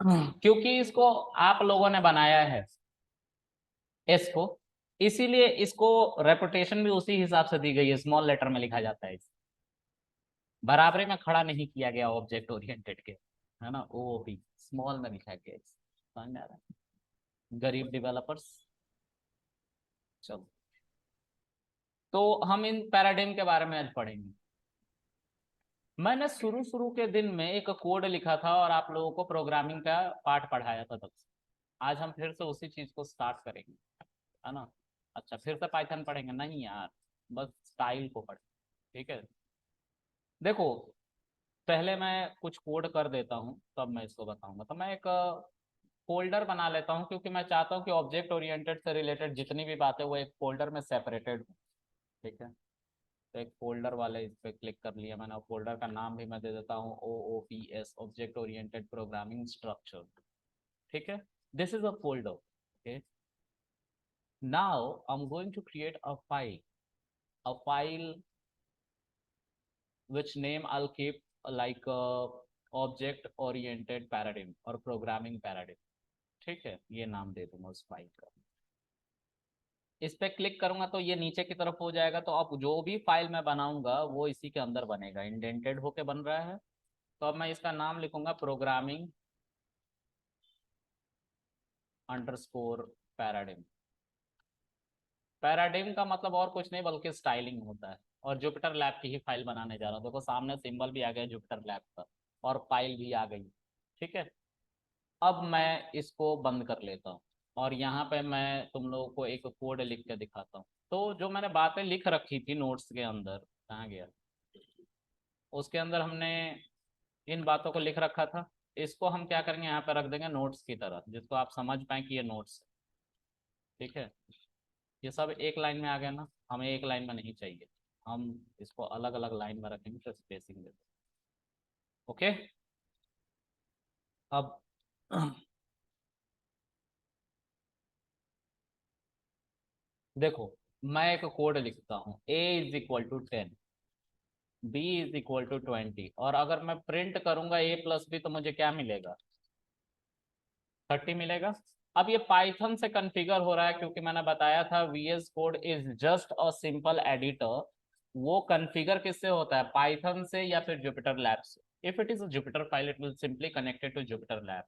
क्योंकि इसको आप लोगों ने बनाया है एस को, इसीलिए इसको रेपुटेशन भी उसी हिसाब से दी गई है, स्मॉल लेटर में लिखा जाता है इसे, बराबरी में खड़ा नहीं किया गया ऑब्जेक्ट ओरिएंटेड के, है ना, ओ भी स्मॉल में लिखा गया इसे। समझ में आ रहा है? गरीब डेवलपर्स। चलो, तो हम इन पैराडिम के बारे में आज पढ़ेंगे। मैंने शुरू शुरू के दिन में एक कोड लिखा था और आप लोगों को प्रोग्रामिंग का पार्ट पढ़ाया था तब से। आज हम फिर से उसी चीज को स्टार्ट करेंगे, है ना। अच्छा, फिर से पाइथन पढ़ेंगे? नहीं यार, बस स्टाइल को पढ़ें। ठीक है, देखो, पहले मैं कुछ कोड कर देता हूँ तब मैं इसको बताऊंगा। तो मैं एक फोल्डर बना लेता हूँ, क्योंकि मैं चाहता हूँ कि ऑब्जेक्ट ओरिएंटेड से रिलेटेड जितनी भी बातें वो एक फोल्डर में सेपरेटेड हो। ठीक है, तो एक फोल्डर वाले इस पे क्लिक कर लिया मैंने, और फोल्डर का नाम भी मैं दे देता हूँ OOPS, object oriented programming structure. ठीक है, this is a folder. Okay, now I am going to create a file which name I'll keep like object oriented paradigm और programming paradigm। ठीक है, ये नाम दे दूंगा उस फाइल का। इस पे क्लिक करूंगा तो ये नीचे की तरफ हो जाएगा। तो अब जो भी फाइल मैं बनाऊंगा वो इसी के अंदर बनेगा, इंडेंटेड होके बन रहा है। तो अब मैं इसका नाम लिखूंगा प्रोग्रामिंग अंडरस्कोर पैराडिम। पैराडिम का मतलब और कुछ नहीं बल्कि स्टाइलिंग होता है। और जुपिटर लैब की ही फाइल बनाने जा रहा हूँ। देखो सामने सिंबल भी आ गया जुपिटर लैब का, और फाइल भी आ गई। ठीक है, अब मैं इसको बंद कर लेता हूँ, और यहाँ पे मैं तुम लोगों को एक कोड लिख के दिखाता हूँ। तो जो मैंने बातें लिख रखी थी नोट्स के अंदर, कहाँ गया, उसके अंदर हमने इन बातों को लिख रखा था। इसको हम क्या करेंगे, यहाँ पे रख देंगे नोट्स की तरह, जिसको आप समझ पाए कि ये नोट्स है। ठीक है, ये सब एक लाइन में आ गया ना, हमें एक लाइन में नहीं चाहिए, हम इसको अलग अलग लाइन में रखेंगे, तो स्पेसिंग देते। ओके, अब देखो, मैं एक कोड लिखता हूँ, A = 10, B = 20, और अगर मैं प्रिंट करूंगा A+B तो मुझे क्या मिलेगा, 30 मिलेगा। अब ये पाइथन से कॉन्फ़िगर हो रहा है, क्योंकि मैंने बताया था VS code is just a simple editor. वो कॉन्फ़िगर किससे होता है, पाइथन से या फिर जुपिटर लैब से। If it is a Jupyter file it will simply connected to Jupyter lab.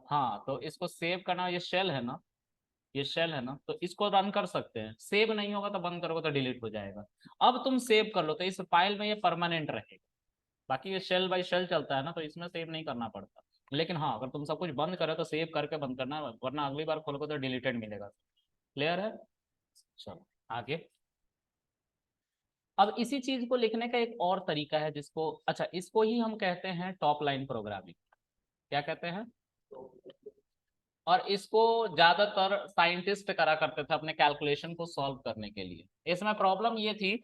हाँ, तो इसको सेव करना, ये शेल है ना, ये शेल है ना, तो इसको रन कर सकते हैं। सेव नहीं होगा तो बंद करोगे तो डिलीट हो जाएगा। अब तुम सेव कर लो तो इस फाइल में ये परमानेंट रहेगा। बाकी ये शेल बाई शेल चलता है ना, तो इसमें सेव नहीं करना पड़ता। लेकिन हाँ, अगर तुम सब कुछ बंद करे तो सेव करके बंद करना है, वरना अगली बार खोलोगे तो डिलीटेड मिलेगा। क्लियर है? चलो आगे। अब इसी चीज को लिखने का एक और तरीका है, जिसको, अच्छा, इसको ही हम कहते हैं टॉप लाइन प्रोग्रामिंग। क्या कहते हैं? और इसको ज्यादातर साइंटिस्ट करा करते थे अपने कैलकुलेशन को सॉल्व करने के लिए। इसमें प्रॉब्लम ये थी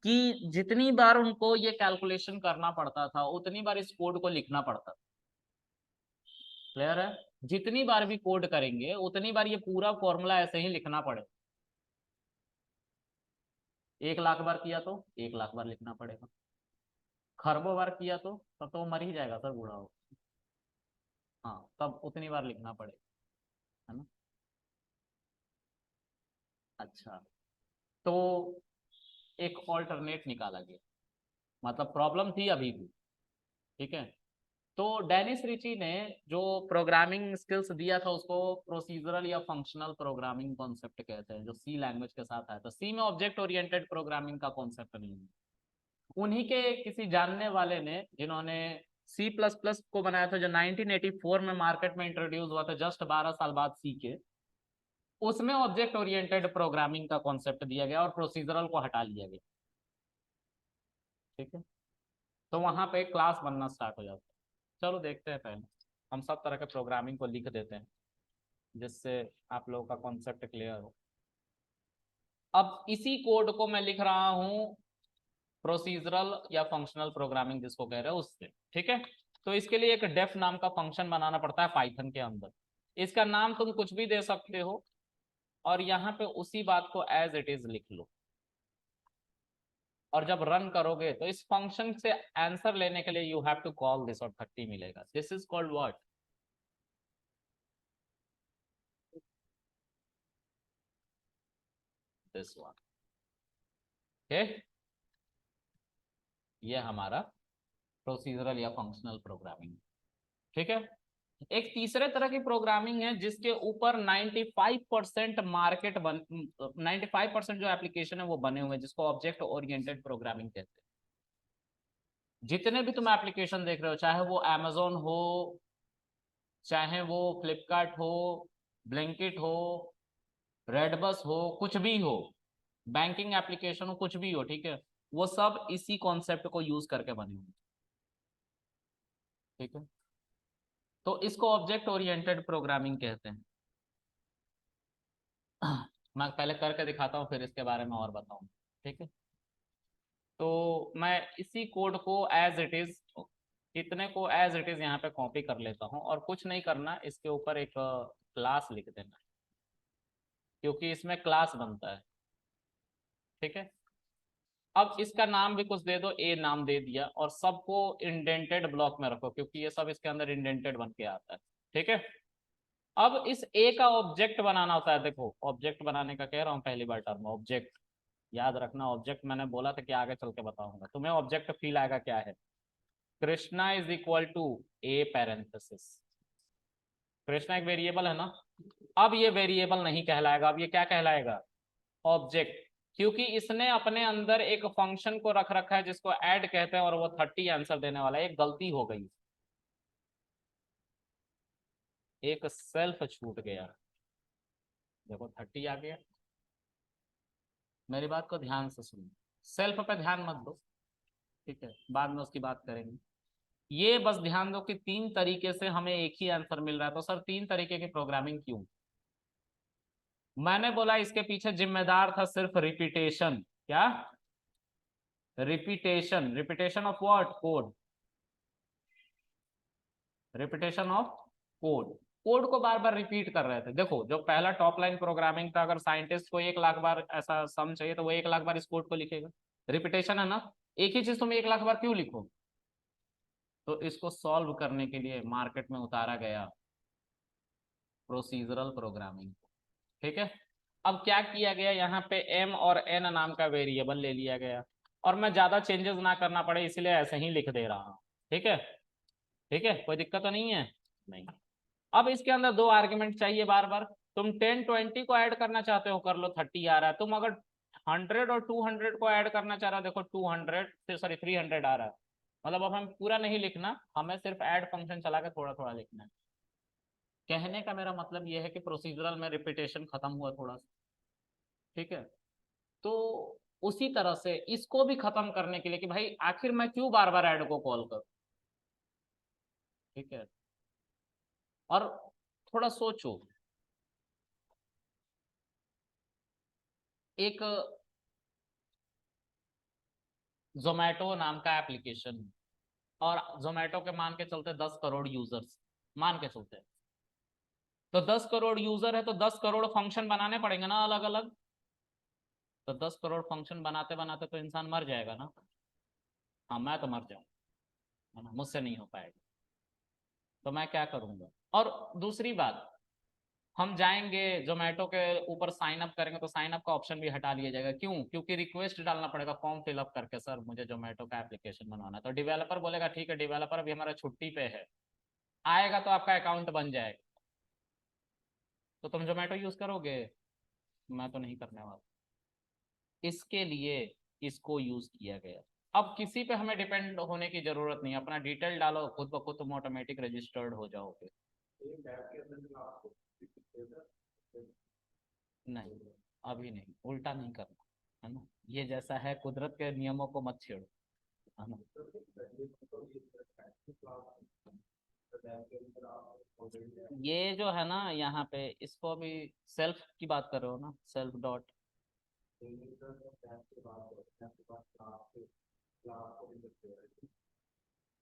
कि जितनी बार उनको ये कैलकुलेशन करना पड़ता था उतनी बार इस कोड को लिखना पड़ता था। क्लियर है? जितनी बार भी कोड करेंगे उतनी बार ये पूरा फॉर्मूला ऐसे ही लिखना पड़े। 1 लाख बार किया तो 1 लाख बार लिखना पड़ेगा। खरबों बार किया तो तब तो वो मर ही जाएगा सर, बूढ़ा हो। हाँ, तब उतनी बार लिखना पड़ेगा, है ना। अच्छा, तो एक ऑल्टरनेट निकाला गया, मतलब प्रॉब्लम थी अभी भी। ठीक है, तो डेनिस रिची ने जो प्रोग्रामिंग स्किल्स दिया था उसको प्रोसीजरल या फंक्शनल प्रोग्रामिंग कॉन्सेप्ट कहते हैं, जो सी लैंग्वेज के साथ आया था। सी में ऑब्जेक्ट ओरिएंटेड प्रोग्रामिंग का कॉन्सेप्ट नहीं है। उन्हीं के किसी जानने वाले ने, जिन्होंने C++ को बनाया था, जो 1984 में मार्केट में इंट्रोड्यूस हुआ था, जस्ट 12 साल बाद सी के, उसमें ऑब्जेक्ट ओरिएंटेड प्रोग्रामिंग का कॉन्सेप्ट दिया गया और प्रोसीजरल को हटा लिया गया। ठीक है, तो वहां पे क्लास बनना स्टार्ट हो जाता है। चलो देखते हैं, पहले हम सब तरह के प्रोग्रामिंग को लिख देते हैं, जिससे आप लोगों का कॉन्सेप्ट क्लियर हो। अब इसी कोड को मैं लिख रहा हूं प्रोसीजरल या फंक्शनल प्रोग्रामिंग जिसको कह रहे हैं उससे। ठीक है, तो इसके लिए एक डेफ नाम का फंक्शन बनाना पड़ता है पाइथन के अंदर। इसका नाम तुम कुछ भी दे सकते हो, और यहाँ पे उसी बात को एज इट इज लिख लो। और जब रन करोगे तो इस फंक्शन से आंसर लेने के लिए you have to call this और 30 मिलेगा. This is called what? This one. Okay, ये हमारा प्रोसीजरल या फंक्शनल प्रोग्रामिंग. ठीक है. एक तीसरे तरह की प्रोग्रामिंग है जिसके ऊपर 95% मार्केट 95% जो एप्लीकेशन है वो बने हुए हैं, जिसको ऑब्जेक्ट ओरिएंटेड प्रोग्रामिंग कहते हैं. जितने भी तुम एप्लीकेशन देख रहे हो, चाहे वो Amazon हो, चाहे वो फ्लिपकार्ट हो, ब्लिंकिट हो, रेडबस हो, कुछ भी हो, बैंकिंग एप्लीकेशन हो, कुछ भी हो, ठीक है, वो सब इसी कॉन्सेप्ट को यूज करके बने हुए. ठीक है. तो इसको ऑब्जेक्ट ओरिएंटेड प्रोग्रामिंग कहते हैं. मैं पहले करके दिखाता हूँ, फिर इसके बारे में और बताऊँ. ठीक है. तो मैं इसी कोड को एज इट इज, इतने को एज इट इज यहाँ पे कॉपी कर लेता हूँ, और कुछ नहीं करना, इसके ऊपर एक क्लास लिख देना, क्योंकि इसमें क्लास बनता है. ठीक है. अब इसका नाम भी कुछ दे दो, ए नाम दे दिया, और सबको इंडेंटेड ब्लॉक में रखो, क्योंकि ये सब इसके अंदर इंडेंटेड बन के आता है. ठीक है. अब इस ए का ऑब्जेक्ट बनाना होता है. देखो, ऑब्जेक्ट बनाने का कह रहा हूँ पहली बार टर्म ऑब्जेक्ट. याद रखना, ऑब्जेक्ट मैंने बोला था कि आगे चल के बताऊंगा तुम्हें. ऑब्जेक्ट फील आएगा क्या है. Krishna is equal to a parenthesis. Krishna एक वेरिएबल है ना. अब ये वेरिएबल नहीं कहलाएगा, अब ये क्या कहलाएगा? ऑब्जेक्ट. क्योंकि इसने अपने अंदर एक फंक्शन को रख रखा है जिसको ऐड कहते हैं, और वो 30 आंसर देने वाला है. एक गलती हो गई, एक सेल्फ छूट गया. देखो 30 आ गया. मेरी बात को ध्यान से सुनो, सेल्फ पे ध्यान मत दो. ठीक है, बाद में उसकी बात करेंगे. ये बस ध्यान दो कि 3 तरीके से हमें एक ही आंसर मिल रहा है. तो सर 3 तरीके की प्रोग्रामिंग क्यों? मैंने बोला इसके पीछे जिम्मेदार था सिर्फ रिपीटेशन. क्या? Repetition. Repetition of what? Code. Repetition of code. Code को बार बार रिपीट कर रहे थे. देखो, जो पहला टॉप लाइन प्रोग्रामिंग था, अगर साइंटिस्ट को 1 लाख बार ऐसा सम चाहिए तो वो 1 लाख बार इस कोड को लिखेगा. रिपीटेशन है ना. एक ही चीज तुम 1 लाख बार क्यों लिखो? तो इसको सॉल्व करने के लिए मार्केट में उतारा गया प्रोसीजरल प्रोग्रामिंग. ठीक है. अब क्या किया गया, यहाँ पे m और n नाम का वेरिएबल ले लिया गया, और मैं ज्यादा चेंजेस ना करना पड़े इसलिए ऐसे ही लिख दे रहा हूँ. ठीक है. ठीक है, कोई दिक्कत तो नहीं है? नहीं. अब इसके अंदर 2 आर्ग्यूमेंट चाहिए बार बार. तुम 10 20 को ऐड करना चाहते हो, कर लो, 30 आ रहा है. तुम अगर 100 और 200 को ऐड करना चाह रहे हो, देखो 200 सॉरी 300 आ रहा है. मतलब अब हम पूरा नहीं लिखना, हमें सिर्फ ऐड फंक्शन चला के थोड़ा थोड़ा लिखना है. कहने का मेरा मतलब यह है कि प्रोसीजरल में रिपीटेशन खत्म हुआ थोड़ा सा. ठीक है. तो उसी तरह से इसको भी खत्म करने के लिए कि भाई आखिर मैं क्यों बार बार ऐड को कॉल करूं. ठीक है. और थोड़ा सोचो, एक जोमेटो नाम का एप्लीकेशन, और जोमेटो के मान के चलते 10 करोड़ यूजर्स, मान के चलते. तो 10 करोड़ यूजर है तो 10 करोड़ फंक्शन बनाने पड़ेंगे ना, अलग अलग. तो 10 करोड़ फंक्शन बनाते बनाते तो इंसान मर जाएगा ना. हाँ, मैं तो मर जाऊँ, है ना, मुझसे नहीं हो पाएगा. तो मैं क्या करूंगा? और दूसरी बात, हम जाएंगे जोमेटो के ऊपर साइन अप करेंगे तो साइन अप का ऑप्शन भी हटा लिया जाएगा. क्यों? क्योंकि रिक्वेस्ट डालना पड़ेगा फॉर्म फिलअप करके, सर मुझे जोमेटो का एप्लीकेशन बनवाना है. तो डेवलपर बोलेगा ठीक है, डेवलपर अभी हमारा छुट्टी पे है, आएगा तो आपका अकाउंट बन जाएगा. तो तुम जोमेटो यूज करोगे? मैं तो नहीं करने वाला. इसके लिए इसको यूज किया गया. अब किसी पे हमें डिपेंड होने की जरूरत नहीं. अपना डिटेल डालो, खुद ब खुद तुम ऑटोमेटिक रजिस्टर्ड हो जाओगे. नहीं, अभी नहीं, उल्टा नहीं करना, है ना. ये जैसा है, कुदरत के नियमों को मत छेड़ो, है ना. ये जो है ना यहाँ पे, इसको भी सेल्फ की बात कर रहे हो ना, सेल्फ डॉट.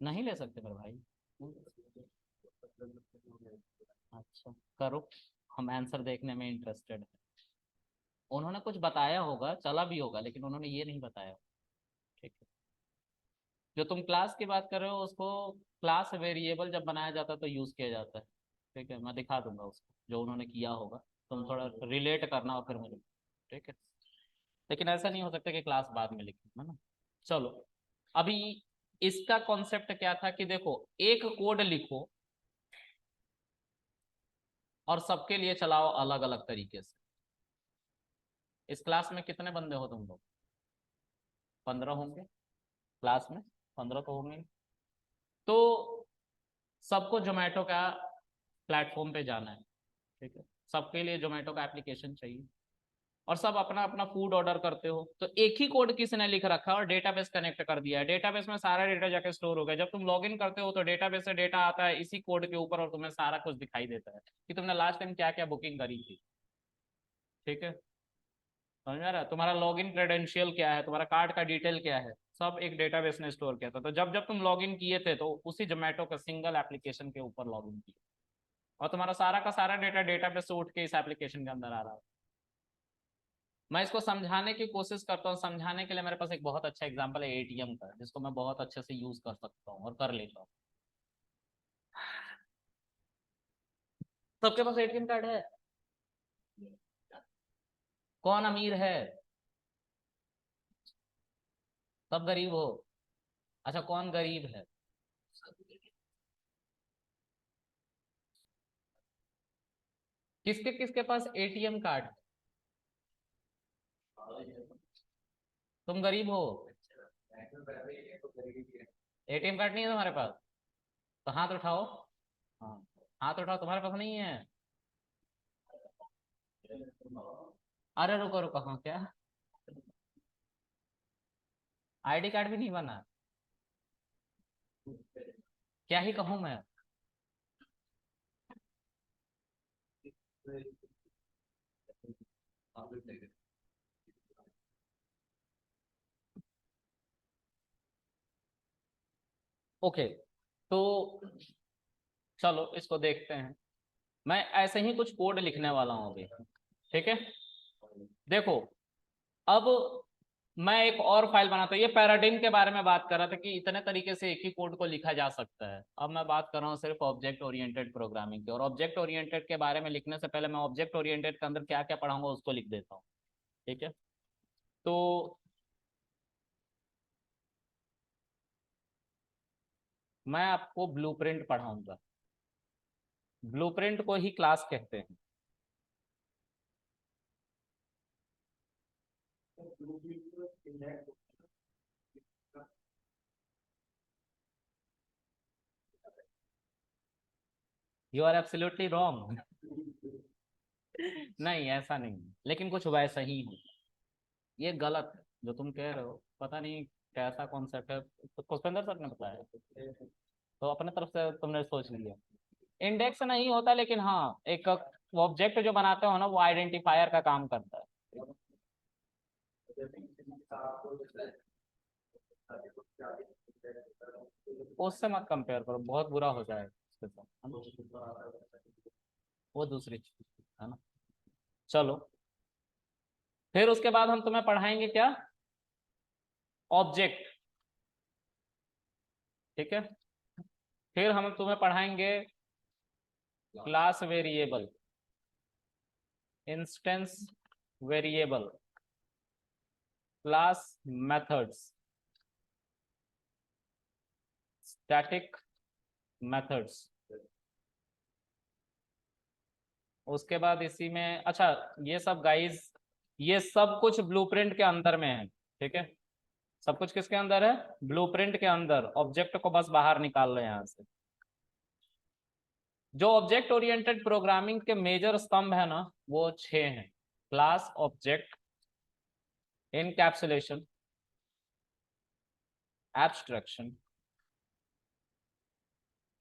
नहीं ले सकते मेरे भाई. अच्छा, करो. हम आंसर देखने में इंटरेस्टेड है. उन्होंने कुछ बताया होगा, चला भी होगा, लेकिन उन्होंने ये नहीं बताया. ठीक है। जो तुम क्लास की बात कर रहे हो उसको क्लास वेरिएबल जब बनाया जाता है तो यूज किया जाता है। ठीक है, मैं दिखा दूंगा उसको जो उन्होंने किया होगा, तुम थोड़ा रिलेट करना और फिर मुझे। ठीक है, लेकिन ऐसा नहीं हो सकता कि क्लास बाद में लिखे, है ना। चलो, अभी इसका कॉन्सेप्ट क्या था कि देखो, एक कोड लिखो और सबके लिए चलाओ अलग अलग तरीके से। इस क्लास में कितने बंदे हो तुम लोग? 15 होंगे क्लास में, 15 तो होंगे। तो सबको जोमेटो का प्लेटफॉर्म पे जाना है। ठीक है, सबके लिए जोमेटो का एप्लीकेशन चाहिए और सब अपना अपना फूड ऑर्डर करते हो। तो एक ही कोड किसने लिख रखा है और डेटाबेस कनेक्ट कर दिया है, डेटाबेस में सारा डेटा जाके स्टोर हो गया। जब तुम लॉगिन करते हो तो डेटाबेस से डेटा आता है इसी कोड के ऊपर और तुम्हें सारा कुछ दिखाई देता है कि तुमने लास्ट टाइम क्या क्या बुकिंग करी थी। ठीक है, समझ में आ रहा है? तुम्हारा लॉगिन क्रेडेंशियल क्या है, तुम्हारा कार्ड का डिटेल क्या है, सब एक डेटाबेस ने स्टोर किया था। तो जब जब तुम लॉगिन किए थे तो उसी जोमेटो का सिंगल एप्लीकेशन के ऊपर लॉगिन किया और तुम्हारा सारा का सारा डेटा डेटाबेस से उठ के इस एप्लीकेशन के अंदर आ रहा है। मैं इसको समझाने की कोशिश करता हूँ। समझाने के लिए मेरे पास एक बहुत अच्छा एग्जांपल है एटीएम का, जिसको मैं बहुत अच्छे से यूज कर सकता हूँ और कर लेता हूँ। सबके पास एटीएम कार्ड है? कौन अमीर है? सब गरीब हो? अच्छा, कौन गरीब है? किसके किसके पास एटीएम कार्ड? तुम गरीब हो? एटीएम कार्ड नहीं है तुम्हारे पास? तो हाथ उठाओ। हाँ, हाथ उठाओ, तुम्हारे पास नहीं है? अरे रुको रुको, हाँ क्या? आईडी कार्ड भी नहीं बना? क्या ही कहूँ मैं। ओके, तो चलो इसको देखते हैं। मैं ऐसे ही कुछ कोड लिखने वाला हूँ अभी। ठीक है, देखो, अब मैं एक और फाइल बनाता हूँ। ये पैराडिग्म के बारे में बात कर रहा था कि इतने तरीके से एक ही कोड को लिखा जा सकता है। अब मैं बात कर रहा हूँ सिर्फ ऑब्जेक्ट ओरिएंटेड प्रोग्रामिंग की, और ऑब्जेक्ट ओरिएंटेड के बारे में लिखने से पहले मैं ऑब्जेक्ट ओरिएंटेड के अंदर क्या क्या पढ़ाऊंगा उसको लिख देता हूँ। ठीक है, तो मैं आपको ब्लूप्रिंट पढ़ाऊंगा। ब्लूप्रिंट को ही क्लास कहते हैं। You are absolutely wrong. नहीं, ऐसा नहीं, लेकिन कुछ वैसा ही है। ये गलत है जो तुम कह रहे हो, पता नहीं कैसा कॉन्सेप्ट है। तो पुष्पेंद्र सर ने बताया, तो अपने तरफ से तुमने सोच लिया। इंडेक्स नहीं होता, लेकिन हाँ, एक ऑब्जेक्ट जो बनाते हो ना वो आइडेंटिफायर का काम करता है। उससे मत कंपेयर करो, बहुत बुरा हो जाएगा उसके साथ, है ना? वो दूसरी चीज है ना। चलो, फिर उसके बाद हम तुम्हें पढ़ाएंगे क्या? ऑब्जेक्ट। ठीक है, फिर हम तुम्हें पढ़ाएंगे class variable, instance variable, class methods, static methods. उसके बाद इसी में, अच्छा, ये सब गाइस, ये सब कुछ ब्लूप्रिंट के अंदर में है। ठीक है, सब कुछ किसके अंदर है? ब्लूप्रिंट के अंदर। ऑब्जेक्ट को बस बाहर निकाल रहे हैं यहाँ से। जो ऑब्जेक्ट ओरिएंटेड प्रोग्रामिंग के मेजर स्तंभ है ना, वो 6 हैं। Class, object, encapsulation, abstraction,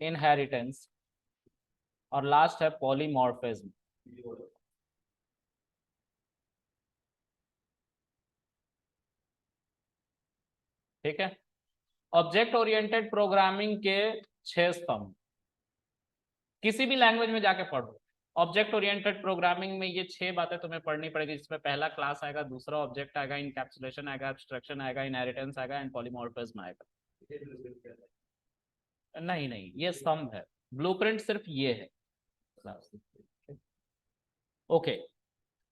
inheritance, और लास्ट है पॉलीमॉर्फिज्म। ठीक है, ऑब्जेक्ट ओरिएंटेड प्रोग्रामिंग के 6 स्तंभ, किसी भी लैंग्वेज में जाके पढ़ो। ऑब्जेक्ट ओरिएंटेड प्रोग्रामिंग में ये 6 बातें तुम्हें पढ़नी पड़ेगी, जिसमें पहला क्लास आएगा, दूसरा ऑब्जेक्ट आएगा, इनकैप्सुलेशन आएगा, एब्स्ट्रैक्शन आएगा, इनहेरिटेंस आएगा एंड पॉलीमॉर्फिज्म आएगा। नहीं नहीं, ये स्तंभ है, ब्लूप्रिंट सिर्फ ये है। ओके,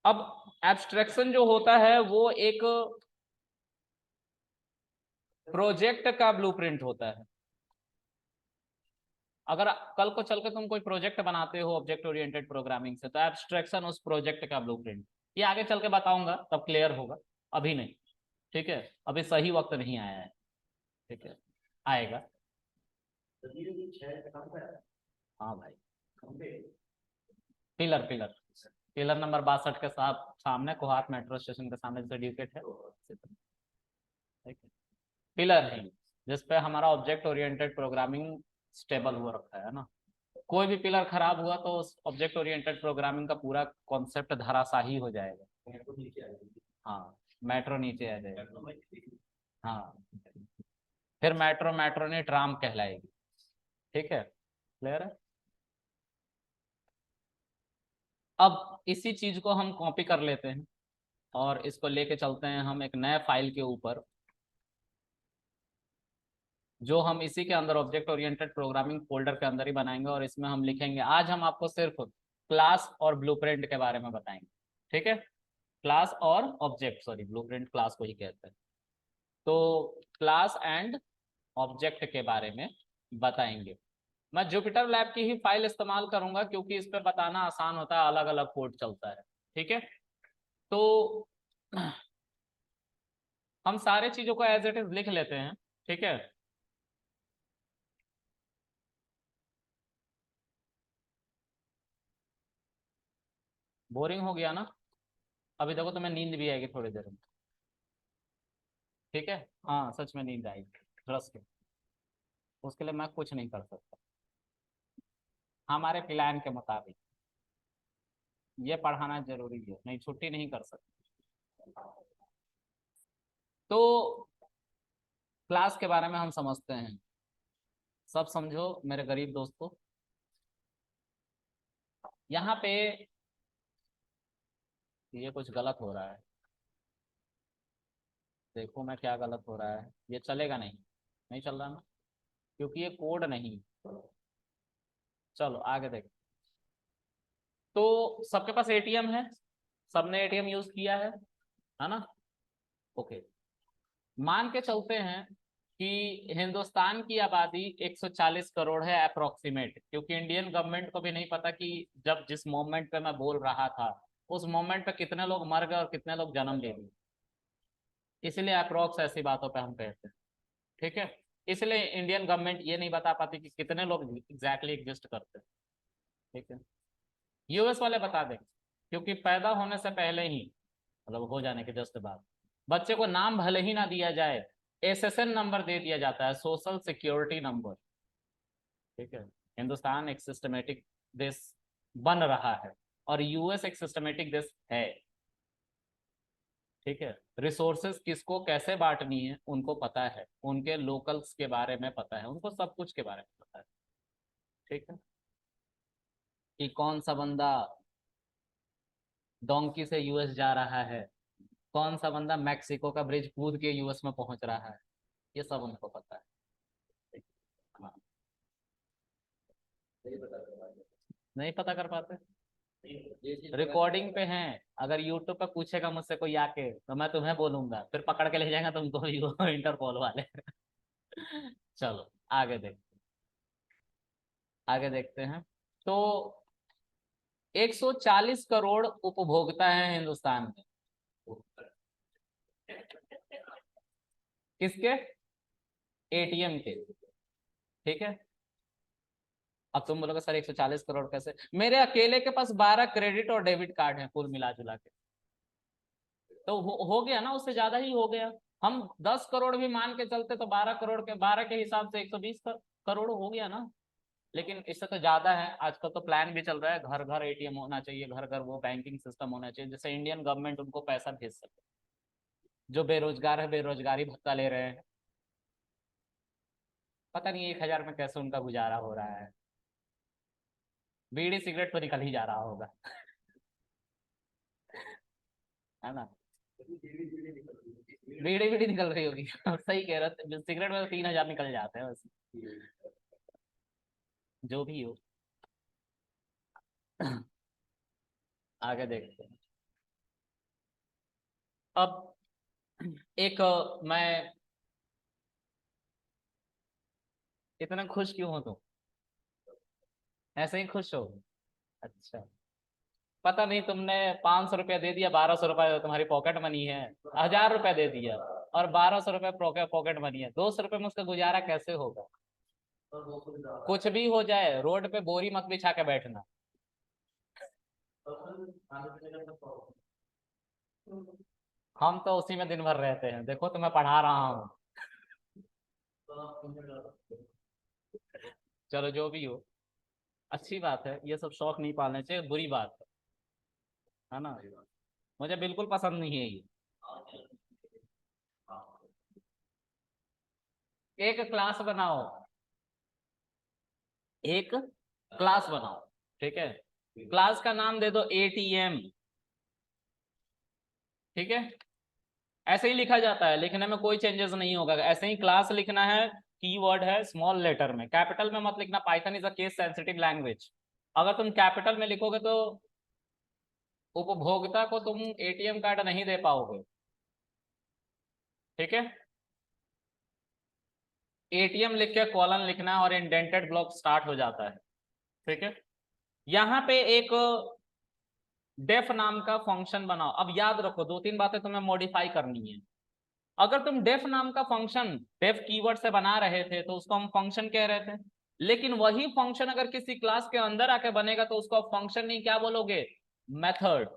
अब एब्स्ट्रैक्शन जो होता है वो एक प्रोजेक्ट का ब्लूप्रिंट होता है। अगर कल को चल के तुम कोई प्रोजेक्ट बनाते हो ऑब्जेक्ट ओरिएंटेड प्रोग्रामिंग से, तो एब्स्ट्रैक्शन उस प्रोजेक्ट का ब्लूप्रिंट। ये आगे चल के बताऊंगा तब क्लियर होगा, अभी नहीं। ठीक है, अभी सही वक्त नहीं आया है। ठीक है, आएगा। हाँ भाई, पिलर पिलर पिलर नंबर 62 के साथ सामने, कोहाट मेट्रो स्टेशन के सामने सर्टिफिकेट है। ठीक है, पिलर है जिसपे हमारा ऑब्जेक्ट ओरिएंटेड प्रोग्रामिंग स्टेबल हुआ रखा है ना। कोई भी पिलर खराब हुआ तो उस ऑब्जेक्ट ओरिएंटेड प्रोग्रामिंग का पूरा कॉन्सेप्ट धराशाही हो जाएगा। हाँ, मेट्रो नीचे आ जाएगा। हाँ, फिर मेट्रो मेट्रो ने ट्राम कहलाएगी। ठीक है, क्लियर है। अब इसी चीज को हम कॉपी कर लेते हैं और इसको लेके चलते हैं हम एक नए फाइल के ऊपर, जो हम इसी के अंदर ऑब्जेक्ट ओरिएंटेड प्रोग्रामिंग फोल्डर के अंदर ही बनाएंगे। और इसमें हम लिखेंगे, आज हम आपको सिर्फ क्लास और ब्लूप्रिंट के बारे में बताएंगे। ठीक है, क्लास और ऑब्जेक्ट, सॉरी ब्लूप्रिंट क्लास को ही कहते हैं। तो क्लास एंड ऑब्जेक्ट के बारे में बताएंगे। मैं जुपिटर लैब की ही फाइल इस्तेमाल करूंगा क्योंकि इस पे बताना आसान होता है, अलग अलग कोड चलता है। ठीक है, तो हम सारे चीजों को एज इट इज लिख लेते हैं। ठीक है, बोरिंग हो गया ना? अभी देखो तुम्हें नींद भी आएगी थोड़ी देर में। ठीक है, हाँ सच में नींद आएगी, ट्रस्ट। उसके लिए मैं कुछ नहीं कर सकता, हमारे प्लान के मुताबिक ये पढ़ाना जरूरी है, नहीं छुट्टी नहीं कर सकते। तो क्लास के बारे में हम समझते हैं, सब समझो मेरे गरीब दोस्तों। यहाँ पे ये कुछ गलत हो रहा है, देखो मैं क्या गलत हो रहा है। ये चलेगा नहीं, नहीं चल रहा ना, क्योंकि ये कोड नहीं। चलो आगे देखो। तो सबके पास एटीएम है, सबने एटीएम यूज किया है ना? ओके, मान के चलते हैं कि हिंदुस्तान की आबादी 140 करोड़ है अप्रोक्सीमेट, क्योंकि इंडियन गवर्नमेंट को भी नहीं पता कि जब जिस मोमेंट पे मैं बोल रहा था उस मोमेंट पे कितने लोग मर गए और कितने लोग जन्म ले लिए, इसलिए अप्रोक्स ऐसी बातों पे हम कहते हैं। ठीक है, इसलिए इंडियन गवर्नमेंट ये नहीं बता पाती कि कितने लोग एग्जैक्टली एग्जिस्ट करते हैं। ठीक है, यूएस वाले बता देंगे, क्योंकि पैदा होने से पहले ही, मतलब हो जाने के जस्ट बाद, बच्चे को नाम भले ही ना दिया जाए, एसएसएन नंबर दे दिया जाता है, सोशल सिक्योरिटी नंबर। ठीक है, हिंदुस्तान एक सिस्टमेटिक देश बन रहा है और यूएस एक सिस्टमेटिक देश है। ठीक है, रिसोर्सेज किसको कैसे बांटनी है उनको पता है, उनके लोकल्स के बारे में पता है, उनको सब कुछ के बारे में पता है। ठीक है, कि कौन सा बंदा डोंकी से यूएस जा रहा है, कौन सा बंदा मैक्सिको का ब्रिज कूद के यूएस में पहुंच रहा है, ये सब उनको पता है। हाँ, नहीं पता कर पाते, रिकॉर्डिंग पे हैं। अगर यूट्यूब पे पूछेगा मुझसे कोई आके तो मैं तुम्हें बोलूंगा, फिर पकड़ के ले जाएगा तुमको इंटरपोल वाले। चलो आगे देख, आगे देखते हैं। तो 140 करोड़ उपभोक्ता हैं हिंदुस्तान में। किसके? एटीएम के। ठीक है, अब तुम बोलोगे सर 140 करोड़ कैसे, मेरे अकेले के पास 12 क्रेडिट और डेबिट कार्ड हैं कुल मिला जुला के। तो हो गया ना, उससे ज्यादा ही हो गया। हम 10 करोड़ भी मान के चलते तो 12 करोड़ के 12 के हिसाब से 120 करोड़ हो गया ना। लेकिन इससे तो ज्यादा है, आजकल तो प्लान भी चल रहा है घर घर एटीएम होना चाहिए, घर घर वो बैंकिंग सिस्टम होना चाहिए जिससे इंडियन गवर्नमेंट उनको पैसा भेज सके। जो बेरोजगार है बेरोजगारी भत्ता ले रहे हैं, पता नहीं 1,000 में कैसे उनका गुजारा हो रहा है। बीड़ी सिगरेट तो निकल ही जा रहा होगा, है ना। बीड़ी बीड़ी निकल रही होगी सही कह रहे हो, सिगरेट में तो 3,000 निकल जाते हैं बस, जो भी हो। आगे देखते हैं। अब एक मैं इतना खुश क्यों हो तुम, ऐसे ही खुश हो? अच्छा, पता नहीं तुमने 500 रुपया दे दिया, 1200 रुपये तुम्हारी पॉकेट मनी है, 1000 रुपया दे दिया और 1200 रुपये पॉकेट मनी है, 200 रुपये में उसका गुजारा कैसे होगा? कुछ भी हो जाए, रोड पे बोरी मत बिछा के बैठना। हम तो उसी में दिन भर रहते हैं, देखो तो मैं पढ़ा रहा हूँ। चलो जो भी हो, अच्छी बात है, ये सब शौक नहीं पालने चाहिए, बुरी बात है ना। मुझे बिल्कुल पसंद नहीं है ये। एक क्लास बनाओ, एक क्लास बनाओ, ठीक है। क्लास का नाम दे दो ATM, ठीक है। ऐसे ही लिखा जाता है, लिखने में कोई चेंजेस नहीं होगा, ऐसे ही क्लास लिखना है। कीवर्ड है स्मॉल लेटर में, कैपिटल में मत लिखना, Python is a case sensitive language. अगर तुम कैपिटल में लिखोगे तो उपभोक्ता को तुम ATM कार्ड नहीं दे पाओगे, ठीक है। ATM लिख के कॉलन लिखना और इंडेंटेड ब्लॉक स्टार्ट हो जाता है, ठीक है। यहाँ पे एक डेफ नाम का फंक्शन बनाओ। अब याद रखो, 2-3 बातें तुम्हें मॉडिफाई करनी है। अगर तुम डेफ नाम का फंक्शन डेफ कीवर्ड से बना रहे थे तो उसको हम फंक्शन कह रहे थे, लेकिन वही फंक्शन अगर किसी क्लास के अंदर आके बनेगा तो उसको फंक्शन नहीं, क्या बोलोगे? मेथड।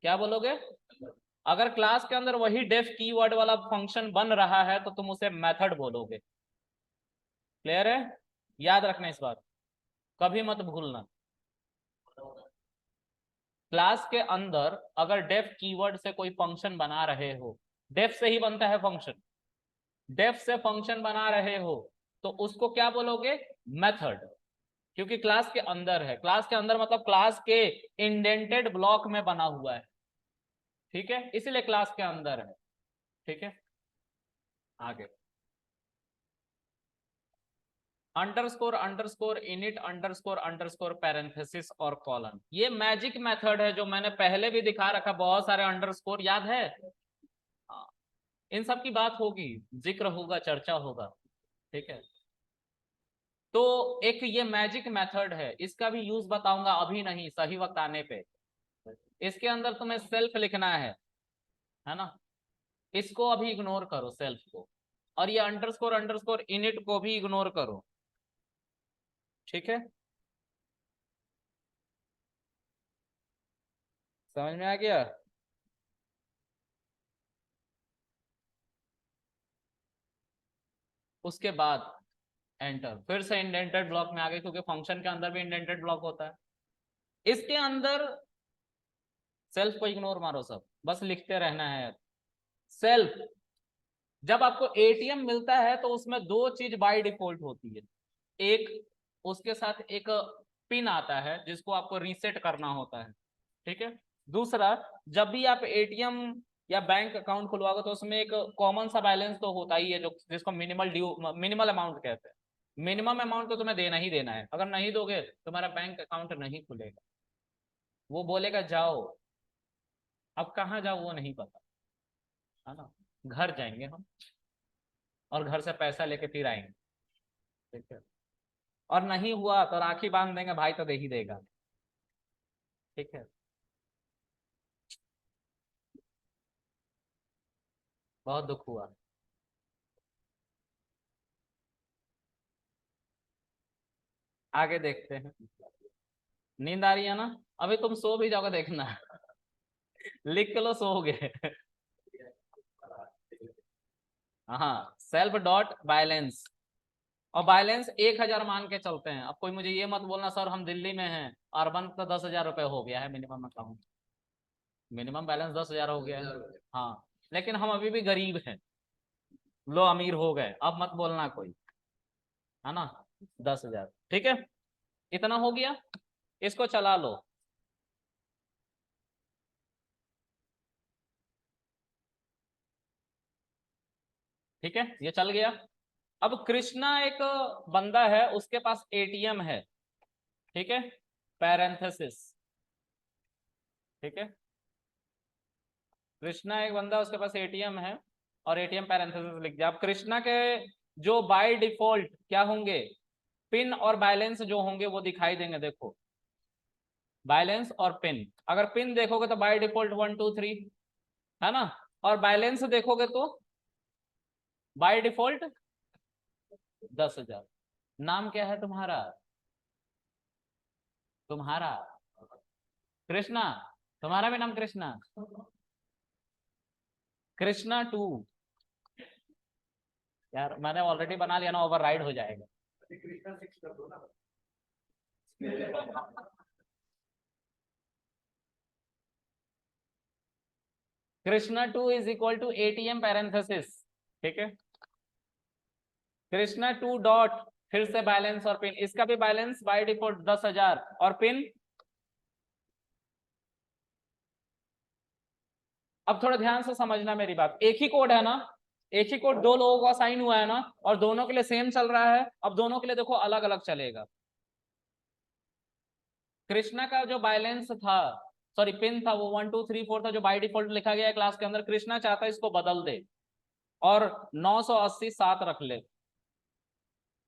क्या बोलोगे? अगर क्लास के अंदर वही डेफ कीवर्ड वाला फंक्शन बन रहा है तो तुम उसे मेथड बोलोगे। क्लियर है? याद रखना इस बात, कभी मत भूलना। क्लास के अंदर अगर डेफ कीवर्ड से कोई फंक्शन बना रहे हो, डेफ से ही बनता है फंक्शन, डेफ से फंक्शन बना रहे हो तो उसको क्या बोलोगे? मेथड। क्योंकि क्लास के अंदर है, क्लास के अंदर मतलब क्लास के इंडेंटेड ब्लॉक में बना हुआ है, ठीक है, इसीलिए क्लास के अंदर है, ठीक है। आगे underscore underscore init underscore underscore parenthesis और कॉलन, ये मैजिक मेथड है जो मैंने पहले भी दिखा रखा, बहुत सारे अंडरस्कोर याद है। हाँ, इन सब की बात होगी, जिक्र होगा, चर्चा होगा, ठीक है। तो एक ये मैजिक मेथड है, इसका भी यूज बताऊंगा, अभी नहीं, सही वक्त आने पे। इसके अंदर तुम्हें सेल्फ लिखना है ना। इसको अभी इग्नोर करो, सेल्फ को, और ये अंडरस्कोर अंडरस्कोर इनिट को भी इग्नोर करो, ठीक है। समझ में आ गया? उसके बाद एंटर, फिर से इंडेंटेड ब्लॉक में आ गए, क्योंकि फंक्शन के अंदर भी इंडेंटेड ब्लॉक होता है। इसके अंदर सेल्फ को इग्नोर मारो, सब बस लिखते रहना है। सेल्फ, जब आपको ATM मिलता है तो उसमें दो चीज बाय डिफॉल्ट होती है। एक, उसके साथ एक पिन आता है जिसको आपको रीसेट करना होता है, ठीक है। दूसरा, जब भी आप ATM या बैंक अकाउंट खुलवाओगे तो उसमें एक कॉमन सा बैलेंस तो होता ही है, जो जिसको मिनिमल ड्यू, मिनिमल अमाउंट कहते हैं। मिनिमम अमाउंट तो तुम्हें देना ही देना है, अगर नहीं दोगे तुम्हारा बैंक अकाउंट नहीं खुलेगा, वो बोलेगा जाओ। अब कहाँ जाओ वो नहीं पता, है ना। घर जाएंगे हम, और घर से पैसा लेके फिर आएंगे, ठीक है। और नहीं हुआ तो राखी बांध देंगे, भाई तो दे ही देगा, ठीक है। बहुत दुख हुआ। आगे देखते हैं। नींद आ रही है ना? अभी तुम सो भी जाओगे, देखना लिख के लो, सोओगे हाँ, सेल्फ डॉट बैलेंस, और बैलेंस 1,000 मान के चलते हैं। अब कोई मुझे ये मत बोलना सर हम दिल्ली में हैं, अर्बन तो 10,000 रुपये हो गया है मिनिमम अकाउंट, मिनिमम बैलेंस 10,000 हो गया है। हाँ, लेकिन हम अभी भी गरीब हैं, लो अमीर हो गए, अब मत बोलना कोई, है ना। 10,000, ठीक है। इतना हो गया, इसको चला लो। ठीक है, ये चल गया। अब कृष्णा एक बंदा है, उसके पास एटीएम है। ठीक है, पैरेंथेसिस। ठीक है, कृष्णा एक बंदा, उसके पास एटीएम है और एटीएम पैरेंथेसिस लिख दिया। अब कृष्णा के जो बाय डिफॉल्ट क्या होंगे, पिन और बैलेंस जो होंगे वो दिखाई देंगे। देखो, बैलेंस और पिन, अगर पिन देखोगे तो बाय डिफॉल्ट 1 2 3 है ना, और बैलेंस देखोगे तो बाय डिफॉल्ट 10,000। नाम क्या है तुम्हारा? तुम्हारा कृष्णा, तुम्हारा भी नाम कृष्णा? कृष्णा 2। यार मैंने ऑलरेडी बना लिया ना, ओवरराइड हो जाएगा। कृष्णा 6 कर दो ना। Krishna 2 is equal to ATM parenthesis. ठीक है, कृष्णा 2 डॉट, फिर से बैलेंस और पिन, इसका भी बैलेंस बाय डिफॉल्ट 10,000 और पिन। अब थोड़ा ध्यान से समझना मेरी बात, एक ही कोड है ना, एक ही कोड दो लोगों को असाइन हुआ है ना, और दोनों के लिए सेम चल रहा है। अब दोनों के लिए देखो अलग अलग चलेगा। कृष्णा का जो बैलेंस था, सॉरी पिन था, वो 1 2 3 4 था, जो बाय डिफॉल्ट लिखा गया है क्लास के अंदर। कृष्णा चाहता है इसको बदल दे और 980 7 रख ले।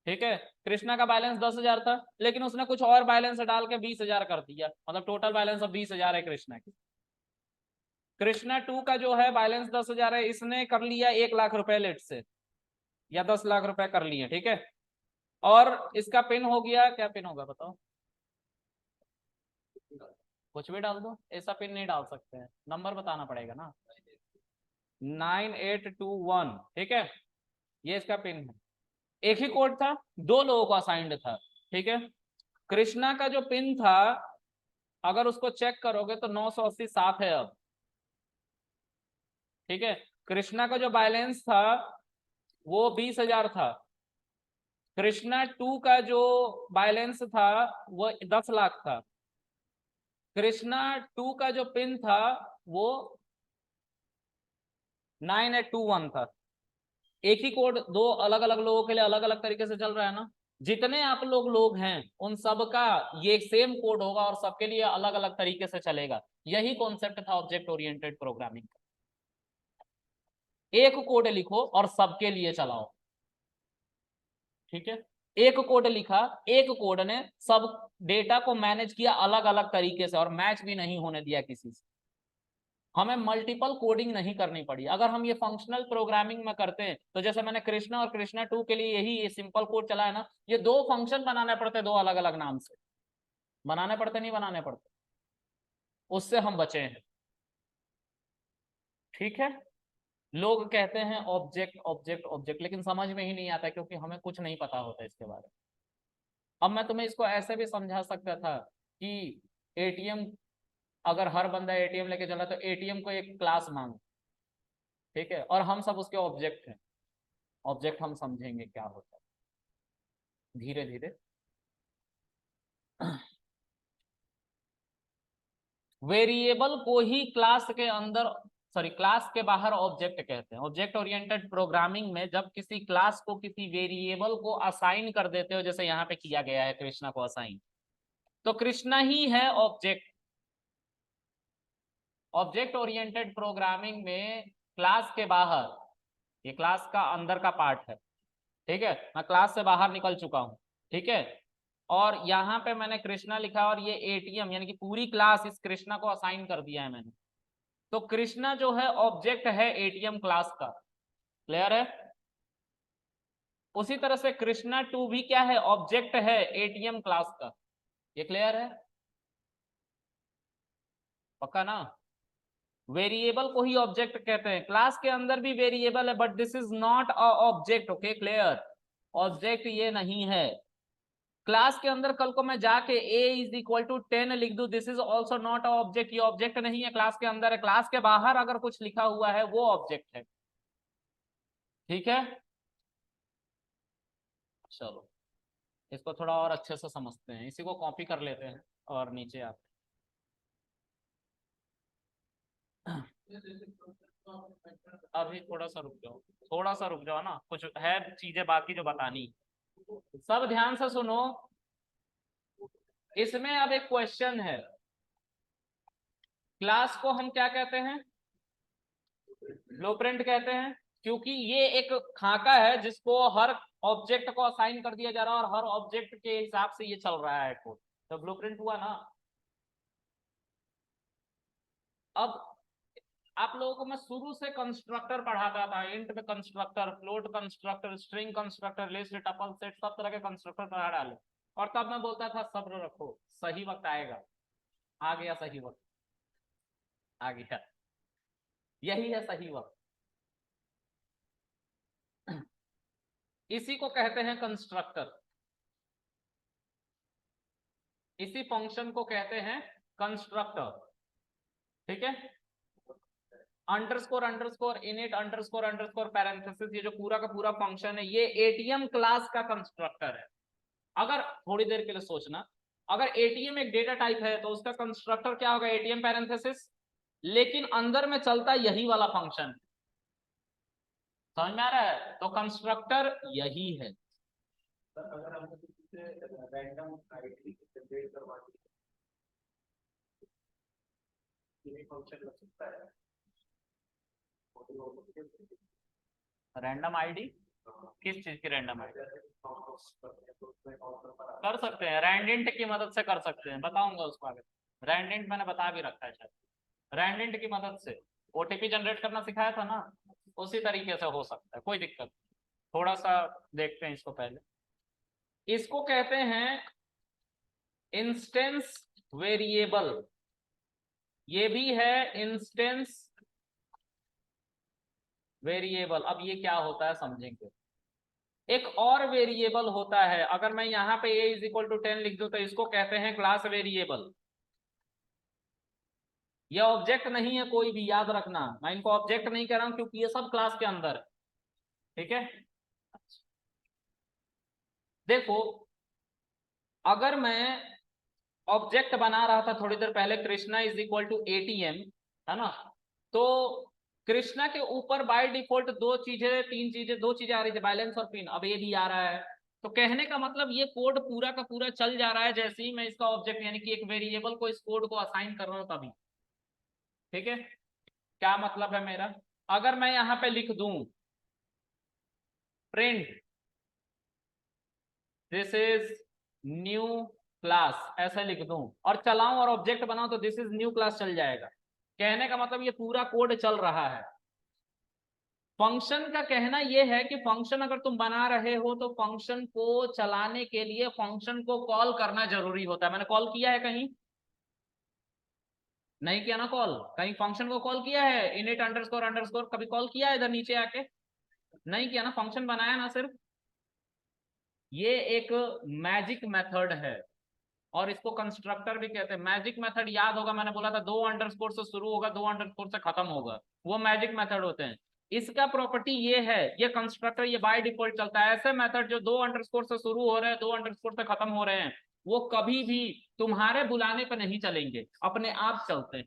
ठीक है, कृष्णा का बैलेंस 10,000 था, लेकिन उसने कुछ और बैलेंस डाल के 20,000 कर दिया, मतलब टोटल बैलेंस अब 20,000 है कृष्णा की। कृष्णा 2 का जो है बैलेंस 10,000 है, इसने कर लिया 1 लाख रुपए लेट से, या 10 लाख रुपए कर लिए। ठीक है, और इसका पिन हो गया, क्या पिन होगा बताओ? कुछ भी डाल दो, ऐसा पिन नहीं डाल सकते हैं, नंबर बताना पड़ेगा ना। 9821। ठीक है, ये इसका पिन है। एक ही कोड था, दो लोगों को असाइंड था। ठीक है, कृष्णा का जो पिन था, अगर उसको चेक करोगे तो 980 7 है अब। ठीक है, कृष्णा का जो बैलेंस था वो 20,000 था। कृष्णा 2 का जो बैलेंस था वो 10 लाख था। कृष्णा 2 का जो पिन था वो 9821 था। एक ही कोड दो अलग अलग लोगों के लिए अलग अलग तरीके से चल रहा है ना। जितने आप लोग हैं उन सब का ये सेम कोड होगा और सबके लिए अलग अलग तरीके से चलेगा। यही कॉन्सेप्ट था ऑब्जेक्ट ओरिएंटेड प्रोग्रामिंग का। एक कोड लिखो और सबके लिए चलाओ। ठीक है, एक कोड लिखा, एक कोड ने सब डेटा को मैनेज किया अलग अलग तरीके से और मैच भी नहीं होने दिया किसी से। हमें मल्टीपल कोडिंग नहीं करनी पड़ी। अगर हम ये फंक्शनल प्रोग्रामिंग में करते हैं तो जैसे मैंने कृष्णा और कृष्णा 2 के लिए यही ये सिंपल कोड चला है ना, ये दो फंक्शन बनाने पड़ते, दो अलग अलग नाम से बनाने पड़ते, नहीं बनाने पड़ते, उससे हम बचे हैं। ठीक है, लोग कहते हैं ऑब्जेक्ट ऑब्जेक्ट ऑब्जेक्ट, लेकिन समझ में ही नहीं आता क्योंकि हमें कुछ नहीं पता होता इसके बारे में। अब मैं तुम्हें इसको ऐसे भी समझा सकता था कि एटीएम, अगर हर बंदा एटीएम लेके चला तो एटीएम को एक क्लास मांगो। ठीक है, और हम सब उसके ऑब्जेक्ट हैं। ऑब्जेक्ट हम समझेंगे क्या होता है धीरे धीरे। वेरिएबल को ही क्लास के अंदर, सॉरी क्लास के बाहर ऑब्जेक्ट कहते हैं। ऑब्जेक्ट ओरिएंटेड प्रोग्रामिंग में जब किसी क्लास को किसी वेरिएबल को असाइन कर देते हो, जैसे यहाँ पे किया गया है कृष्णा को असाइन, तो कृष्णा ही है ऑब्जेक्ट। ऑब्जेक्ट ओरिएंटेड प्रोग्रामिंग में क्लास के बाहर, ये क्लास का अंदर का पार्ट है। ठीक है, मैं क्लास से बाहर निकल चुका हूं। ठीक है, और यहाँ पे मैंने कृष्णा लिखा और ये एटीएम यानी कि पूरी क्लास इस कृष्णा को असाइन कर दिया है मैंने। तो कृष्णा जो है ऑब्जेक्ट है एटीएम क्लास का। क्लियर है? उसी तरह से कृष्णा 2 भी क्या है, ऑब्जेक्ट है एटीएम क्लास का। ये क्लियर है? पक्का ना? वेरिएबल को ही ऑब्जेक्ट कहते हैं। क्लास के अंदर भी वेरिएबल है but this is not a object. Okay, clear? Object ये नहीं है। क्लास के अंदर कल को मैं जाके a इज इक्वल टू 10 लिख दूं, this is also not a object. ये ऑब्जेक्ट नहीं है, क्लास के अंदर है। क्लास के बाहर अगर कुछ लिखा हुआ है वो ऑब्जेक्ट है। ठीक है, चलो इसको थोड़ा और अच्छे से समझते हैं, इसी को कॉपी कर लेते हैं और नीचे आते हैं। अभी थोड़ा सा रुक जाओ ना, कुछ है चीजें बाकी जो बतानी। सब ध्यान से सुनो, इसमें अब एक क्वेश्चन है, क्लास को हम क्या कहते हैं? ब्लूप्रिंट कहते हैं, क्योंकि ये एक खाका है जिसको हर ऑब्जेक्ट को असाइन कर दिया जा रहा है और हर ऑब्जेक्ट के हिसाब से ये चल रहा है कोड, तो ब्लूप्रिंट हुआ ना। अब आप लोगों को मैं शुरू से कंस्ट्रक्टर पढ़ाता था, इंट में constructor, float constructor, string constructor, list, tuple, set, सब तरह के कंस्ट्रक्टर पढ़ा डाले, और तब मैं बोलता था सब्र रखो, सही वक्त आएगा। आ गया सही वक्त, आ गया, यही है सही वक्त। इसी को कहते हैं कंस्ट्रक्टर, इसी फंक्शन को कहते हैं कंस्ट्रक्टर। ठीक है, underscore underscore init underscore underscore parenthesis, ये जो पूरा का पूरा फंक्शन है ये एटीएम क्लास का कंस्ट्रक्टर है। अगर थोड़ी देर के लिए सोचना, अगर एटीएम एक डेटा टाइप है तो उसका कंस्ट्रक्टर क्या होगा? एटीएम पैरेंथेसिस, लेकिन अंदर में चलता यही वाला फंक्शन, समझ में आ रहा है? तो कंस्ट्रक्टर यही है। अगर हम रैंडम आईडी जनरेट करवा फंक्शन लग सकता है, रैंडम आईडी किस चीज की रैंडम आईडी कर सकते हैं? रैंडेंट की मदद से कर सकते हैं, बताऊंगा उसको आगे। रैंडेंट मैंने बता भी रखा है शायद, रैंडेंट की मदद से ओटीपी जनरेट करना सिखाया था ना, उसी तरीके से हो सकता है, कोई दिक्कत। थोड़ा सा देखते हैं इसको पहले। इसको कहते हैं इंस्टेंस वेरिएबल, ये भी है इंस्टेंस वेरिएबल। अब ये क्या होता है समझेंगे। एक और वेरिएबल होता है, अगर मैं यहाँ पे a इज इक्वल टू 10 लिख दूं तो इसको कहते हैं क्लास वेरिएबल। ये ऑब्जेक्ट नहीं है कोई भी, याद रखना, मैं इनको ऑब्जेक्ट नहीं कह रहा हूं क्योंकि ये सब क्लास के अंदर है। ठीक है, देखो अगर मैं ऑब्जेक्ट बना रहा था थोड़ी देर पहले, Krishna is equal to ATM, है ना, तो कृष्णा के ऊपर बाय डिफॉल्ट दो चीजें तीन चीजें दो चीजें आ रही थी, बैलेंस और पिन, अब ये भी आ रहा है। तो कहने का मतलब ये कोड पूरा का पूरा चल जा रहा है जैसे ही मैं इसका ऑब्जेक्ट यानी कि एक वेरिएबल को इस कोड को असाइन कर रहा हूं तभी। ठीक है, क्या मतलब है मेरा? अगर मैं यहां पे लिख दूं print this is new class, ऐसा लिख दूं और चलाऊं और ऑब्जेक्ट बनाऊं तो दिस इज न्यू क्लास चल जाएगा। कहने का मतलब ये पूरा कोड चल रहा है। फंक्शन का कहना यह है कि फंक्शन अगर तुम बना रहे हो तो फंक्शन को चलाने के लिए फंक्शन को कॉल करना जरूरी होता है। मैंने कॉल किया है कहीं? नहीं किया ना कॉल, कहीं फंक्शन को कॉल किया है? इनिट अंडरस्कोर अंडरस्कोर कभी कॉल किया है इधर नीचे आके? नहीं किया ना, फंक्शन बनाया ना सिर्फ। ये एक मैजिक मेथड है और इसको कंस्ट्रक्टर भी कहते हैं। मैजिक मेथड याद होगा, मैंने बोला था दो अंडरस्कोर से शुरू होगा दो अंडरस्कोर से खत्म होगा, वो मैजिक मेथड होते हैं। इसका प्रॉपर्टी ये है, ये कंस्ट्रक्टर ये बाय डिफॉल्ट चलता है। ऐसे मेथड जो दो अंडरस्कोर से शुरू हो रहे हैं दो अंडरस्कोर से खत्म हो रहे हैं, वो कभी भी तुम्हारे बुलाने पर नहीं चलेंगे, अपने आप चलते हैं।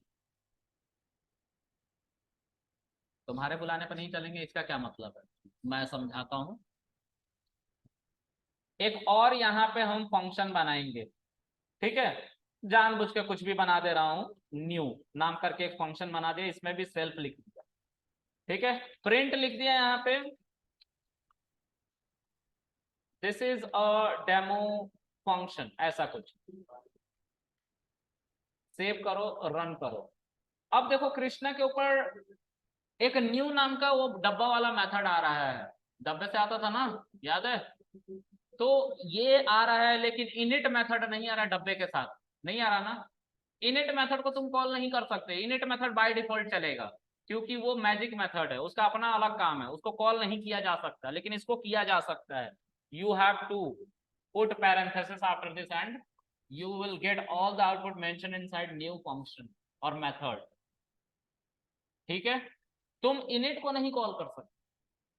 तुम्हारे बुलाने पर नहीं चलेंगे, इसका क्या मतलब है मैं समझाता हूं। एक और यहाँ पे हम फंक्शन बनाएंगे, ठीक है, जानबूझ के कुछ भी बना दे रहा हूं, न्यू नाम करके एक फंक्शन बना दिया, इसमें भी सेल्फ लिख दिया। ठीक है, प्रिंट लिख दिया यहाँ पे, this is a demo function, ऐसा कुछ सेव करो रन करो। अब देखो कृष्णा के ऊपर एक न्यू नाम का वो डब्बा वाला मेथड आ रहा है, डब्बे से आता था ना, याद है? तो ये आ रहा है लेकिन इनिट मेथड नहीं आ रहा है, डब्बे के साथ नहीं आ रहा ना। इनिट मेथड को तुम कॉल नहीं कर सकते, इनिट मेथड बाय डिफॉल्ट चलेगा क्योंकि वो मैजिक मेथड है, उसका अपना अलग काम है, उसको कॉल नहीं किया जा सकता, लेकिन इसको किया जा सकता है। You have to put parenthesis after this and you will get all the output mentioned inside new function और method। ठीक है, तुम init को नहीं कॉल कर सकते,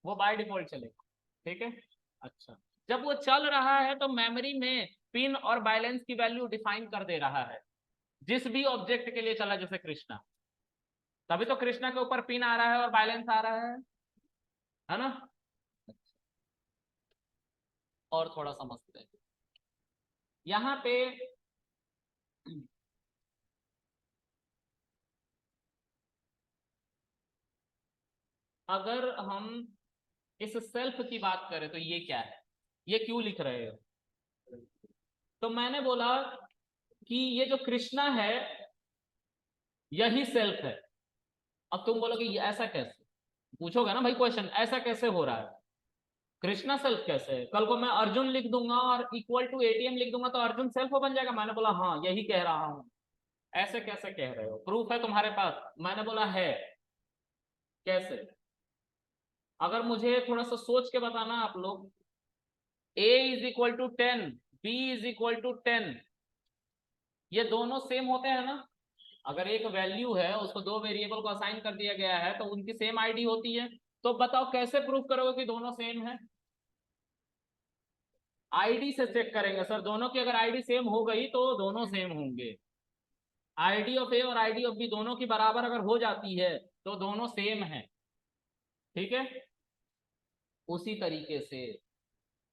वो बाय डिफॉल्ट चलेगा। ठीक है, अच्छा जब वो चल रहा है तो मेमोरी में पिन और बैलेंस की वैल्यू डिफाइन कर दे रहा है जिस भी ऑब्जेक्ट के लिए चला, जैसे कृष्णा, तभी तो कृष्णा के ऊपर पिन आ रहा है और बैलेंस आ रहा है ना। और थोड़ा समझते हैं यहाँ पे। अगर हम इस सेल्फ की बात करें तो ये क्या है, ये क्यों लिख रहे हो? तो मैंने बोला कि ये जो कृष्णा है यही सेल्फ है। अब तुम बोलोगे ये ऐसा कैसे, पूछोगे ना भाई क्वेश्चन, ऐसा कैसे हो रहा है, कृष्णा सेल्फ कैसे है? कल को मैं अर्जुन लिख दूंगा और इक्वल टू एटीएम लिख दूंगा तो अर्जुन सेल्फ बन जाएगा। मैंने बोला हाँ यही कह रहा हूं। ऐसे कैसे कह रहे हो, प्रूफ है तुम्हारे पास? मैंने बोला है। कैसे? अगर मुझे थोड़ा सा सोच के बताना आप लोग, a is equal to 10, b is equal to 10, ये दोनों सेम होते हैं ना। अगर एक वैल्यू है उसको दो वेरिएबल को असाइन कर दिया गया है तो उनकी सेम आईडी होती है। तो बताओ कैसे प्रूफ करोगे कि दोनों सेम है? आईडी से चेक करेंगे सर, दोनों की अगर आईडी सेम हो गई तो दोनों सेम होंगे। आईडी ऑफ ए और आईडी ऑफ बी दोनों की बराबर अगर हो जाती है तो दोनों सेम है। ठीक है, उसी तरीके से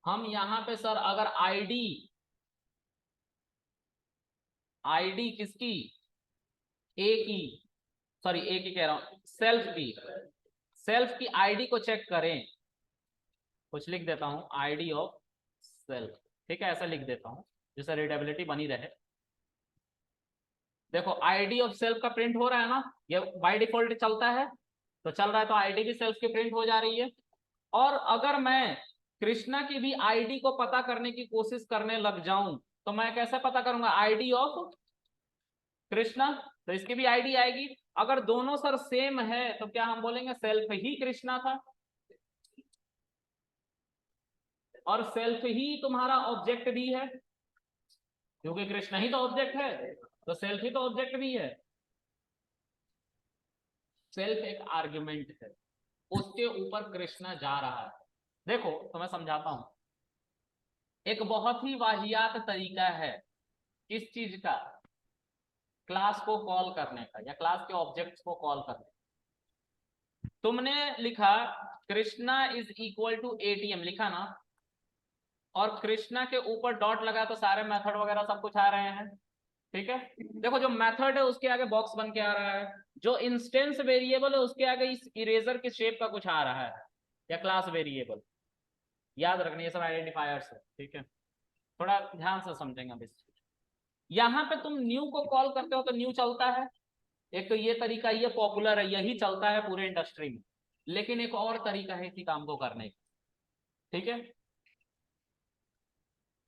हम यहां पे सर अगर आईडी, आईडी किसकी, ए की, सॉरी ए की कह रहा हूं, सेल्फ की, सेल्फ की आईडी को चेक करें, कुछ लिख देता हूं आईडी ऑफ सेल्फ। ठीक है, ऐसा लिख देता हूं जिससे रीडेबिलिटी बनी रहे। देखो आईडी ऑफ सेल्फ का प्रिंट हो रहा है ना, ये बाय डिफॉल्ट चलता है, तो चल रहा है तो आईडी भी सेल्फ की प्रिंट हो जा रही है। और अगर मैं कृष्णा की भी आईडी को पता करने की कोशिश करने लग जाऊं तो मैं कैसे पता करूंगा आईडी ऑफ कृष्णा, तो इसकी भी आईडी आएगी। अगर दोनों सर सेम है तो क्या हम बोलेंगे सेल्फ ही कृष्णा था, और सेल्फ ही तुम्हारा ऑब्जेक्ट भी है, क्योंकि कृष्णा ही तो ऑब्जेक्ट है तो सेल्फ ही तो ऑब्जेक्ट भी है। सेल्फ एक आर्ग्यूमेंट है, उसके ऊपर कृष्णा जा रहा है। देखो तो मैं समझाता हूं, एक बहुत ही वाहियात तरीका है किस चीज का, क्लास को कॉल करने का या क्लास के ऑब्जेक्ट्स को कॉल करने का। तुमने लिखा Krishna is equal to ATM लिखा ना, और कृष्णा के ऊपर डॉट लगा तो सारे मेथड वगैरह सब कुछ आ रहे हैं। ठीक है, देखो जो मेथड है उसके आगे बॉक्स बन के आ रहा है, जो इंस्टेंस वेरिएबल है उसके आगे इस इरेजर की शेप का कुछ आ रहा है, या क्लास वेरिएबल। याद रखना ये सब आइडेंटिफायर्स है। ठीक है, थोड़ा ध्यान से समझेंगे अब इस चीज। यहाँ पे तुम न्यू को कॉल करते हो तो न्यू चलता है, एक तो ये तरीका, ये पॉपुलर है, यही चलता है पूरे इंडस्ट्री में। लेकिन एक और तरीका है इसी काम को करने का। ठीक है,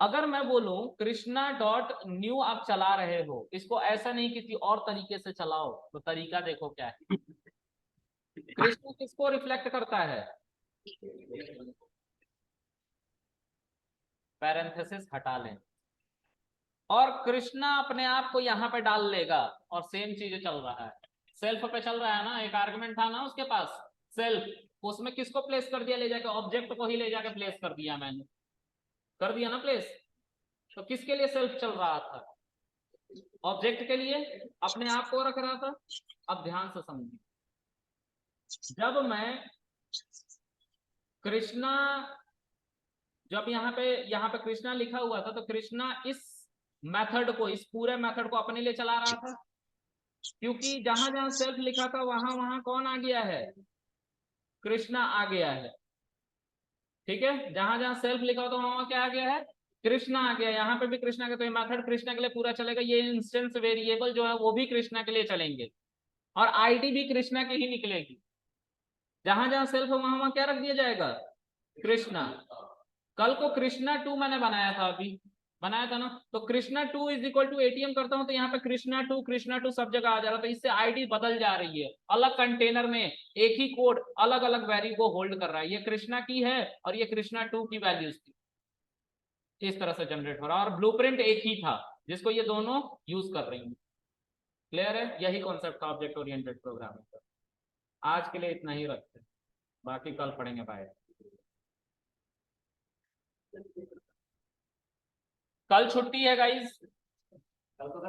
अगर मैं बोलूं कृष्णा डॉट न्यू आप चला रहे हो, इसको ऐसा नहीं किसी और तरीके से चलाओ, तो तरीका देखो क्या है। कृष्णा किसको रिफ्लेक्ट करता है, पैरेंथेसिस हटा लें, और कृष्णा अपने आप को यहां पे डाल लेगा, और सेम चीज चल रहा है, सेल्फ पे चल रहा है ना, एक आर्गुमेंट था ना उसके पास सेल्फ, उसमें किसको प्लेस कर दिया, ले जाके ऑब्जेक्ट को ही ले जाके प्लेस कर दिया, मैंने कर दिया ना प्लेस। तो किसके लिए सेल्फ चल रहा था, ऑब्जेक्ट के लिए, अपने आप को रख रहा था। अब ध्यान से समझिए, जब मैं कृष्णा, जब यहाँ पे कृष्णा लिखा हुआ था तो कृष्णा इस मेथड को, इस पूरे मेथड को अपने लिए चला रहा था, क्योंकि जहां जहां सेल्फ लिखा था वहां वहां कौन आ गया है, कृष्णा आ गया है। ठीक है, जहां जहां सेल्फ लिखा हो तो वहां क्या आ गया है, कृष्णा आ गया। यहाँ पे भी कृष्णा का, तो ये मेथड कृष्णा के लिए पूरा चलेगा, ये इंस्टेंस वेरिएबल जो है वो भी कृष्णा के लिए चलेंगे, और आईडी भी कृष्णा की ही निकलेगी। जहां जहां सेल्फ है वहां वहां क्या रख दिया जाएगा, कृष्णा। कल को कृष्णा 2 मैंने बनाया था, अभी बनाया था ना, तो Krishna 2 is equal to ATM करता हूं तो यहाँ पे कृष्णा टू सब जगह आ जा रहा, तो इससे आईडी बदल जा रही है, अलग कंटेनर में एक ही कोड अलग अलग वैल्यू को होल्ड कर रहा है, ये कृष्णा की है और ये कृष्णा 2 की वैल्यूज थी, इस तरह से जनरेट हो रहा है, और ब्लूप्रिंट एक ही था जिसको ये दोनों यूज कर रही है। क्लियर है, यही कॉन्सेप्ट था ऑब्जेक्ट ओरिएंटेड प्रोग्रामिंग का। आज के लिए इतना ही रखते हैं, बाकी कल पढ़ेंगे। बाय। कल छुट्टी है गाइस।